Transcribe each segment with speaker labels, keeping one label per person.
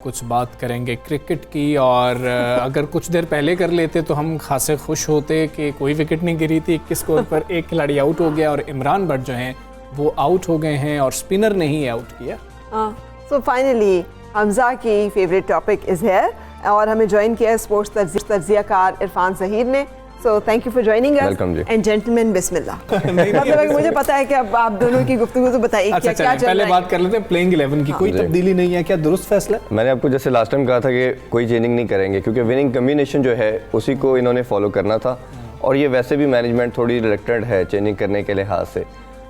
Speaker 1: कुछ बात करेंगे क्रिकेट की और अगर कुछ देर पहले कर लेते तो हम खासे खुश होते कि कोई विकेट नहीं गिरी थी। 21 स्कोर पर एक खिलाड़ी आउट हो गया और इमरान भट्ट जो हैं वो आउट हो गए हैं और स्पिनर ने ही आउट किया।
Speaker 2: सो फाइनली हमजा की फेवरेट टॉपिक इज़ हेयर और हमें ज्वाइन किया है स्पोर्ट्स तज्जियाकार इरफान ज़हीर ने। So thank you for joining us and gentlemen बिस्मिल्लाह। मतलब है कि मुझे पता है कि अब आप दोनों की गुफ्तगू तो बताइए क्या क्या चल रहा है।
Speaker 1: पहले बात कर लेते हैं प्लेइंग 11 की। कोई तब्दीली नहीं है क्या? दुरुस्त फैसला?
Speaker 3: मैंने आपको जैसे लास्ट टाइम कहा था कि कोई चेंजिंग नहीं करेंगे क्योंकि विनिंग कम्बिनेशन जो है उसी को इन्होंने फॉलो करना था और ये वैसे भी मैनेजमेंट थोड़ी रिलेक्टेड है चेंजिंग करने के लिहाज से,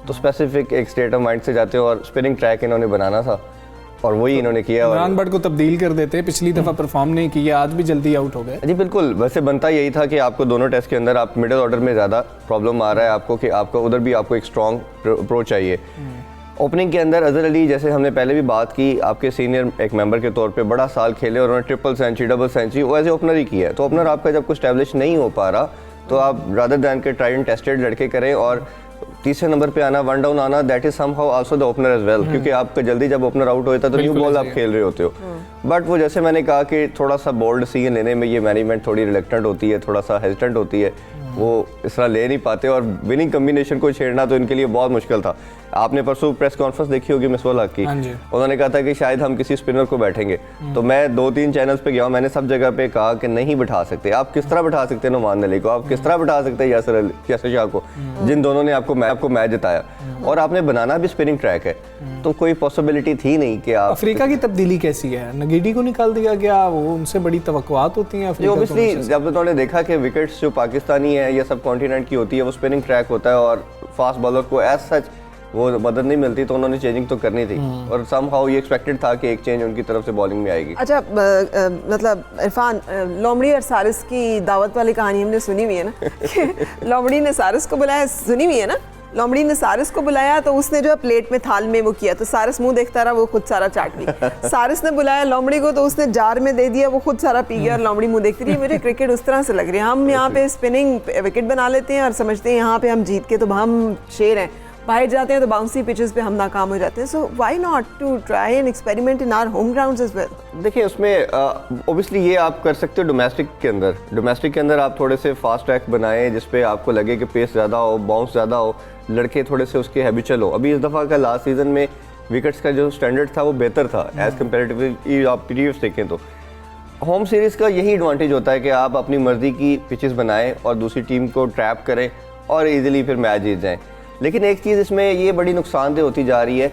Speaker 3: तो स्पेसिफिक एक स्टेट ऑफ माइंड से जाते हो और स्पिनिंग ट्रैक इन्होंने बनाना था और वही इन्होंने किया।
Speaker 1: इमरान भट्ट को तब्दील कर देते, पिछली दफ़ा परफॉर्म नहीं किया, आज भी जल्दी आउट हो गए।
Speaker 3: जी बिल्कुल, वैसे बनता यही था कि आपको दोनों टेस्ट के अंदर आप मिडिल ऑर्डर में ज़्यादा प्रॉब्लम आ रहा है आपको कि आपको उधर भी आपको एक स्ट्रॉन्ग अप्रोच चाहिए। ओपनिंग के अंदर अजहर अली, जैसे हमने पहले भी बात की, आपके सीनियर एक मेंबर के तौर पे बड़ा साल खेले और उन्होंने ट्रिपल सेंचुरी डबल सेंचुरी वो एज ए ओपनर ही किया है। तो ओपनर आपका जब कुछ स्टैब्लिश नहीं हो पा रहा तो आप रादर दैन के ट्राई एंड टेस्टेड लड़के करें और तीसरे नंबर पे आना, वन डाउन आना, that is somehow also the opener as well, क्योंकि आपका जल्दी जब ओपनर आउट होता है तो न्यू बॉल आप खेल रहे होते हो। बट वो जैसे मैंने कहा कि थोड़ा सा बोल्ड डिसीजन लेने में ये मैनेजमेंट थोड़ी रिलेक्टेंट होती है, थोड़ा सा हेजिटेंट होती है, वो इस तरह ले नहीं पाते और विनिंग कम्बिनेशन को छेड़ना तो इनके लिए बहुत मुश्किल था। आपने परसों प्रेस कॉन्फ्रेंस देखी होगी मिसबाह हक की, उन्होंने कहा था कि शायद हम किसी स्पिनर को बैठेंगे, तो मैं 2-3 चैनल्स पे गया, मैंने सब जगह पे कहा कि नहीं बिठा सकते। आप किस तरह बिठा सकते हैं नुमान अली को, आप किस तरह बिठा सकते हैं यासिर शाह को, जिन दोनों ने आपको मैच जिताया और आपने बनाना भी स्पिनिंग ट्रैक है, तो कोई पॉसिबिलिटी थी नहीं कि आप।
Speaker 1: अफ्रीका की तब्दीली कैसी है? नगीडी को निकाल दिया गया, वो उनसे बड़ी तवक्कुआत होती हैं अफ्रीका।
Speaker 3: ऑब्वियसली जब उन्होंने देखा कि विकेट्स जो पाकिस्तानी है या सब कॉन्टिनेंट की होती है वो स्पिनिंग ट्रैक होता है और फास्ट बॉलर को एज सच वो मदद नहीं मिलती, तो उन्होंने चेंजिंग तो करनी थी और समहाउ ये एक्सपेक्टेड था कि एक चेंज उनकी तरफ से बॉलिंग में आएगी।
Speaker 2: अच्छा, मतलब इरफान, लोमड़ी और सारिस की दावत वाली कहानी हमने सुनी हुई है ना। लोमड़ी ने सारिस को बुलाया, सुनी हुई है ना, लोमड़ी ने सारिस को बुलाया तो उसने जो प्लेट में थाल में वो किया तो सारिस मुंह देखता रहा, वो खुद सारा चाट ली। सारिस ने बुलाया लोमड़ी को तो उसने जार में दे दिया, वो खुद सारा पी गया और लोमड़ी मुंह देखती रही। मुझे क्रिकेट उस तरह से लग रही है, हम यहाँ पे स्पिनिंग विकेट बना लेते हैं और समझते हैं यहाँ पे हम जीत के तो हम शेर हैं, बाहर जाते हैं तो बाउंसी पिचेस पे हम नाकाम हो जाते हैं। So why not to try and experiment in our home grounds as well?
Speaker 3: देखिए उसमें ऑब्वियसली ये आप कर सकते हो डोमेस्टिक के अंदर आप थोड़े से फास्ट ट्रैक बनाएं जिसपे आपको लगे कि पेस ज़्यादा हो, बाउंस ज़्यादा हो, लड़के थोड़े से उसके हैबिचुअल हो। अभी इस दफ़ा का लास्ट सीजन में विकेट्स का जो स्टैंडर्ड था वो बेहतर था एज कम्पेरेटिवली आप प्रीवियस देखें तो। होम सीरीज़ का यही एडवांटेज होता है कि आप अपनी मर्जी की पिचेस बनाएं और दूसरी टीम को ट्रैप करें और ईजिली फिर मैच जीत जाएं। लेकिन एक चीज़ इसमें ये बड़ी नुकसानदेह होती जा रही है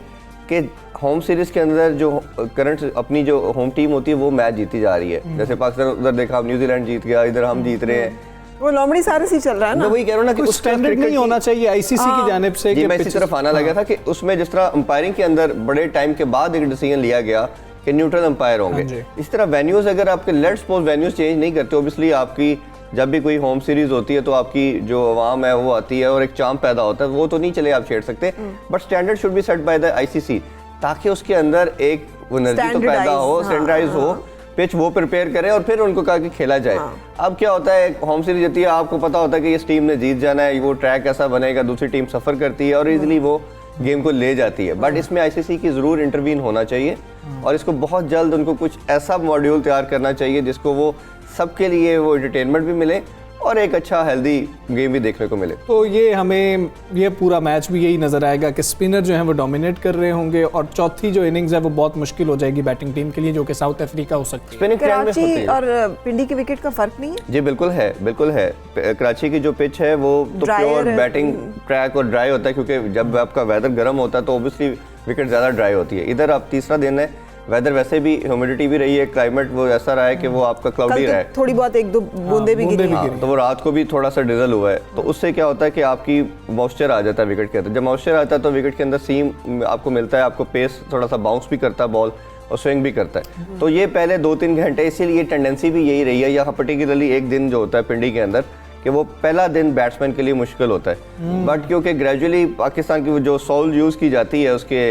Speaker 3: कि होम सीरीज़ के अंदर जो करंट अपनी जो होम टीम होती है वो मैच जीती जा रही है। जैसे पाकिस्तान उधर देखा, न्यूजीलैंड जीत गया, इधर हम जीत रहे हैं,
Speaker 2: वो लोमड़ी सारिस ही चल रहा है ना।
Speaker 3: मैं वही कह रहा हूँ ना कि उस
Speaker 1: स्टैंडर्ड नहीं होना चाहिए आईसीसी की जानिब से।
Speaker 3: जी मैं इसी तरफ आना लगा था कि उसमें जिस तरह अंपायरिंग के अंदर बड़े टाइम के बाद एक डिसीजन लिया गया कि न्यूट्रल अंपायर होंगे, इस तरह वेन्यूज अगर आपके लेट्स सपोज वेन्यूज चेंज नहीं करते, ऑब्वियसली आपकी जब भी कोई होम सीरीज होती है तो आपकी जो अवाम है वो आती है और एक चांप पैदा होता है, वो तो नहीं चले आप छेड़ सकते, but standard should be set by the ICC ताकि उसके अंदर एक एनर्जी तो पैदा हो, स्टैंडर्डाइज हो, पिच वो प्रिपेयर करें और फिर उनको कहा कि खेला जाए। अब क्या होता है, होम सीरीज होती है, आपको पता होता है कि इस टीम ने जीत जाना है, वो ट्रैक ऐसा बनेगा, दूसरी टीम सफर करती है और इजीली वो गेम को ले जाती है। बट इसमें आईसीसी की ज़रूर इंटरवीन होना चाहिए और इसको बहुत जल्द उनको कुछ ऐसा मॉड्यूल तैयार करना चाहिए जिसको वो सबके लिए वो एंटरटेनमेंट भी मिले और एक अच्छा हेल्दी गेम भी देखने को मिले।
Speaker 1: तो ये हमें ये पूरा मैच भी यही नज़र आएगा कि स्पिनर जो है वो डोमिनेट कर रहे होंगे और चौथी जो इनिंग्स है वो बहुत मुश्किल हो जाएगी बैटिंग टीम के लिए, जो कि साउथ अफ्रीका हो सकती है।
Speaker 2: कराची और पिंडी के विकेट का फर्क नहीं है?
Speaker 3: जी बिल्कुल है, बिल्कुल है। कराची की जो पिच है वो तो प्योर बैटिंग ट्रैक और ड्राई होता है, क्योंकि जब आपका वेदर गर्म होता है तो ऑब्वियसली विकेट ज़्यादा ड्राई होती है। इधर आप तीसरा दिन है, वेदर वैसे भी ह्यूमिडिटी भी रही है, क्लाइमेट वो ऐसा रहा है कि वो आपका क्लाउडी रहा है,
Speaker 2: थोड़ी बहुत एक दो बूंदे भी गिरी,
Speaker 3: तो वो रात को भी थोड़ा सा डिजल हुआ है, तो उससे क्या होता है कि आपकी मॉइस्चर आ जाता है विकेट के अंदर। जब मॉइस्चर आता है तो विकेट के अंदर सीम आपको मिलता है, आपको पेस थोड़ा सा बाउंस भी करता है बॉल और स्विंग भी करता है। तो ये पहले 2-3 घंटे, इसीलिए टेंडेंसी भी यही रही है, यहाँ पर्टिकुलरली एक दिन जो होता है पिंडी के अंदर कि वो पहला दिन बैट्समैन के लिए मुश्किल होता है। बट क्योंकि ग्रेजुअली पाकिस्तान की जो सोल यूज़ की जाती है उसके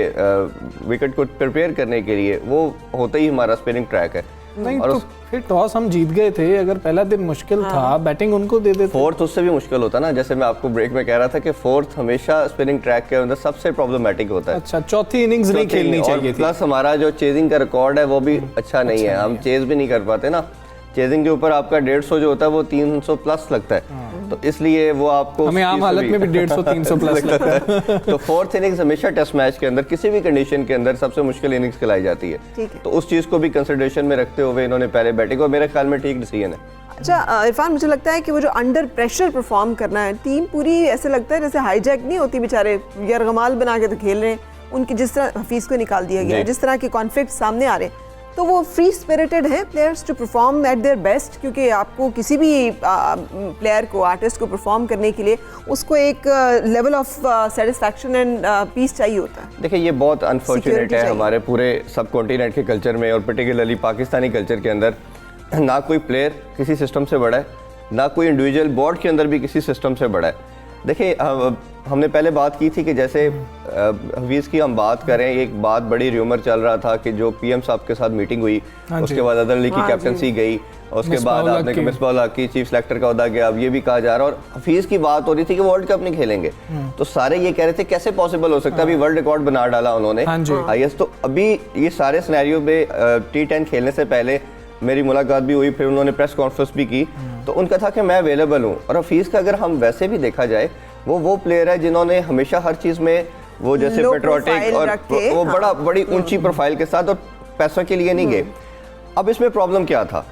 Speaker 3: विकेट को प्रिपेयर करने के लिए, वो होता ही हमारा स्पिनिंग ट्रैक है,
Speaker 1: नहीं
Speaker 3: और
Speaker 1: तो फिर टॉस हम जीत गए थे, अगर पहला दिन मुश्किल था बैटिंग उनको दे देते।
Speaker 3: फोर्थ उससे भी मुश्किल होता ना, जैसे मैं आपको ब्रेक में कह रहा था कि फोर्थ हमेशा स्पिनिंग ट्रैक के अंदर सबसे प्रॉब्लमेटिक होता है।
Speaker 1: अच्छा, चौथी इनिंग्स नहीं खेलनी चाहिए थी।
Speaker 3: प्लस हमारा जो चेजिंग का रिकॉर्ड है वो भी अच्छा नहीं है, हम चेज भी नहीं कर पाते ना। चेजिंग के ऊपर आपका 150 जो होता है वो 300 प्लस लगता है, तो इसलिए वो आपको
Speaker 1: हमें आम हालत में भी 150-300 प्लस लगता है।
Speaker 3: तो फोर्थ इनिंग्स हमेशा टेस्ट मैच के अंदर किसी भी कंडीशन के अंदर सबसे मुश्किल इनिंग्स खिलाई जाती है, तो उस चीज़ को भी कंसिडरेशन में रखते हुए इन्होंने पहले बैटिंग को, मेरे ख्याल में ठीक डिसीजन है।
Speaker 2: अच्छा इरफान, मुझे लगता है कि वो जो अंडर प्रेशर परफॉर्म करना है, टीम पूरी ऐसे लगता है जैसे हाईजैक नहीं होती, बेचारे यरगमाल बना के तो खेल रहे हैं, उनकी जिस तरह हफीज़ को निकाल दिया गया है, जिस तरह के कॉन्फ्लिक्ट सामने आ रहे हैं, तो वो फ्री स्पिरिटेड है players to perform at their best, क्योंकि आपको किसी भी प्लेयर को, आर्टिस्ट को परफॉर्म करने के लिए उसको एक level of satisfaction and peace चाहिए होता है।
Speaker 3: देखिए ये बहुत अनफॉर्चुनेट है हमारे पूरे सब कॉन्टिनेंट के कल्चर में, और पर्टिकुलरली पाकिस्तानी कल्चर के अंदर ना कोई प्लेयर किसी सिस्टम से बड़ा है, ना कोई इंडिविजुअल बोर्ड के अंदर भी किसी सिस्टम से बड़ा है। देखिए हमने पहले बात की थी कि जैसे हफीज़ की हम बात करें, एक बात बड़ी र्यूमर चल रहा था कि जो पीएम साहब के साथ मीटिंग हुई, उसके बाद अदर अली की कैप्टनसी गई, उसके बाद आपने मिसबाह हक की चीफ सेलेक्टर का ओहदा गया, अब ये भी कहा जा रहा है, और हफीज़ की बात हो रही थी कि वर्ल्ड कप नहीं खेलेंगे, तो सारे ये कह रहे थे कैसे पॉसिबल हो सकता है, अभी वर्ल्ड रिकॉर्ड बना डाला उन्होंने हाईएस्ट। तो अभी ये सारे सिनेरियो में T10 खेलने से पहले मेरी मुलाकात भी हुई, फिर उन्होंने प्रेस कॉन्फ्रेंस भी की, तो उनका था कि मैं अवेलेबल हूँ। और हफीज़ का अगर हम वैसे भी देखा जाए, वो प्लेयर है जिन्होंने हमेशा हर चीज़ में वो जैसे पेट्रोटिक और वो बड़ी ऊंची प्रोफाइल के साथ, और पैसों के लिए नहीं गए। अब इसमें प्रॉब्लम क्या था,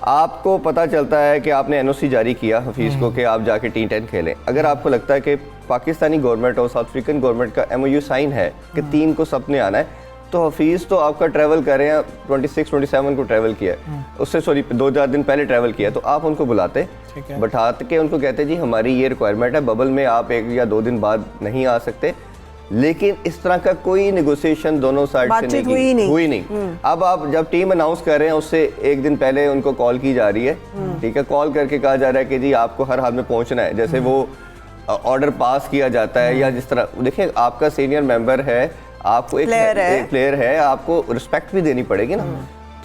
Speaker 3: आपको पता चलता है कि आपने NOC जारी किया हफीज़ को कि आप जाके T10 खेलें। अगर आपको लगता है कि पाकिस्तानी गवर्नमेंट और साउथ अफ्रीकन गवर्नमेंट का MOU साइन है कि 3 को सबने आना है, तो हफीज़ तो आपका ट्रैवल कर रहे हैं, 26-27 को ट्रैवल किया है, उससे 2-4 दिन पहले ट्रैवल किया है, तो आप उनको बुलाते, बैठा के उनको कहते जी हमारी ये रिक्वायरमेंट है, बबल में आप 1 या 2 दिन बाद नहीं आ सकते। लेकिन इस तरह का कोई नेगोशिएशन दोनों साइड से हुई नहीं। अब आप जब टीम अनाउंस कर रहे हैं, उससे 1 दिन पहले उनको कॉल की जा रही है, ठीक है, कॉल करके कहा जा रहा है कि जी आपको हर हाल में पहुंचना है, जैसे वो ऑर्डर पास किया जाता है, या जिस तरह देखिए आपका सीनियर मेंबर है, आपको एक प्लेयर है, आपको रिस्पेक्ट भी देनी पड़ेगी ना,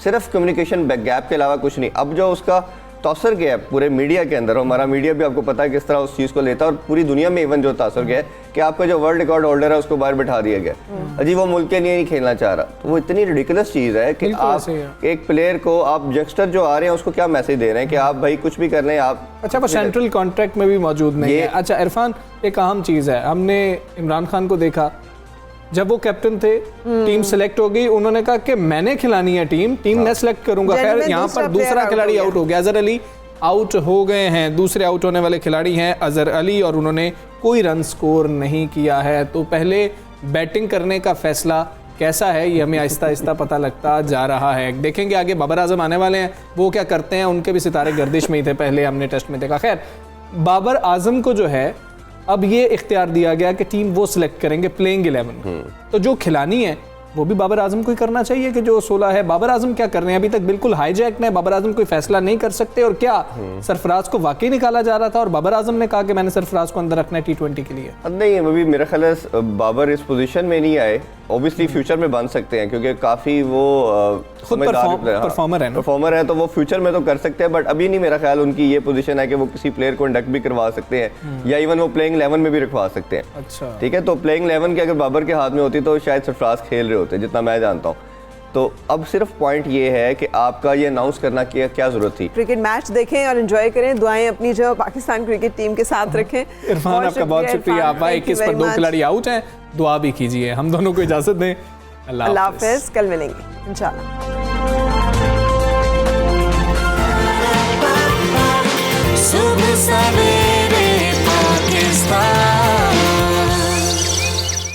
Speaker 3: सिर्फ कम्युनिकेशन गैप के अलावा कुछ नहीं। अब जो उसका तासर गया है पूरे मीडिया के अंदर, हमारा मीडिया भी आपको पता है किस तरह उस चीज़ को लेता है, और पूरी दुनिया में इवन जो तासर गया है कि आपका जो वर्ल्ड रिकॉर्ड होल्डर है उसको बाहर बैठा दिया गया, अजी वो मुल्क के लिए नहीं खेलना चाह रहा, तो वो इतनी रिडिकुलस चीज़ है कि आप एक प्लेयर को, आप यंगस्टर जो आ रहे हैं उसको क्या मैसेज दे रहे हैं कि आप भाई कुछ भी कर रहे हैं आप।
Speaker 1: अच्छा, वो सेंट्रल कॉन्ट्रैक्ट में भी मौजूद नहीं है। अच्छा इरफान, एक अहम चीज़ है, हमने इमरान खान को देखा जब वो कैप्टन थे, टीम सेलेक्ट हो गई, उन्होंने कहा कि मैंने खिलानी है टीम मैं सेलेक्ट करूंगा। खैर यहाँ पर दूसरा खिलाड़ी आउट हो गया, अजहर अली आउट हो गए हैं, दूसरे आउट होने वाले खिलाड़ी हैं अजहर अली, और उन्होंने कोई रन स्कोर नहीं किया है। तो पहले बैटिंग करने का फैसला कैसा है ये हमें आहिस्ता आहिस्ता पता लगता जा रहा है। देखेंगे आगे बाबर आजम आने वाले हैं, वो क्या करते हैं, उनके भी सितारे गर्दिश में ही थे, पहले हमने टेस्ट में देखा। खैर बाबर आजम को जो है अब ये इख्तियार दिया गया कि टीम वो सिलेक्ट करेंगे प्लेइंग 11, तो जो खिलानी है वो भी बाबर आजम को ही करना चाहिए कि जो 16 है। बाबर आजम क्या कर रहे हैं, अभी तक बिल्कुल हाईजैक है, बाबर आजम कोई फैसला नहीं कर सकते, और क्या सरफराज को वाकई निकाला जा रहा था और बाबर आजम ने कहा कि मैंने सरफराज को अंदर रखना है T20 के लिए?
Speaker 3: नहीं, अभी मेरा ख्याल है बाबर इस पोजीशन में नहीं आए, ऑब्वियसली फ्यूचर में बन सकते हैं क्योंकि काफ़ी वो
Speaker 1: खुद परफॉर्मर है,
Speaker 3: तो वो फ्यूचर में तो कर सकते हैं, बट अभी नहीं मेरा ख्याल उनकी ये पोजीशन है कि वो किसी प्लेयर को इंडक्ट भी करवा सकते हैं या इवन वो प्लेइंग 11 में भी रखवा सकते हैं।
Speaker 1: अच्छा,
Speaker 3: ठीक है, तो प्लेइंग 11 की अगर बाबर के हाथ में होती तो शायद सरफराज खेल रहे होते, जितना मैं जानता हूँ। तो अब सिर्फ पॉइंट ये है कि आपका ये अनाउंस करना की क्या जरूरत थी।
Speaker 2: क्रिकेट मैच देखें और एंजॉय करें, दुआएं अपनी जो पाकिस्तान क्रिकेट टीम के साथ रखें।
Speaker 1: इरफान आपका बहुत शुक्रिया, आप 21 पर 2 खिलाड़ी आउट हैं, दुआ भी कीजिए। हम दोनों को इजाजत दें, अल्लाह हाफ़िज़,
Speaker 2: कल मिलेंगे इंशाल्लाह।
Speaker 4: सुबह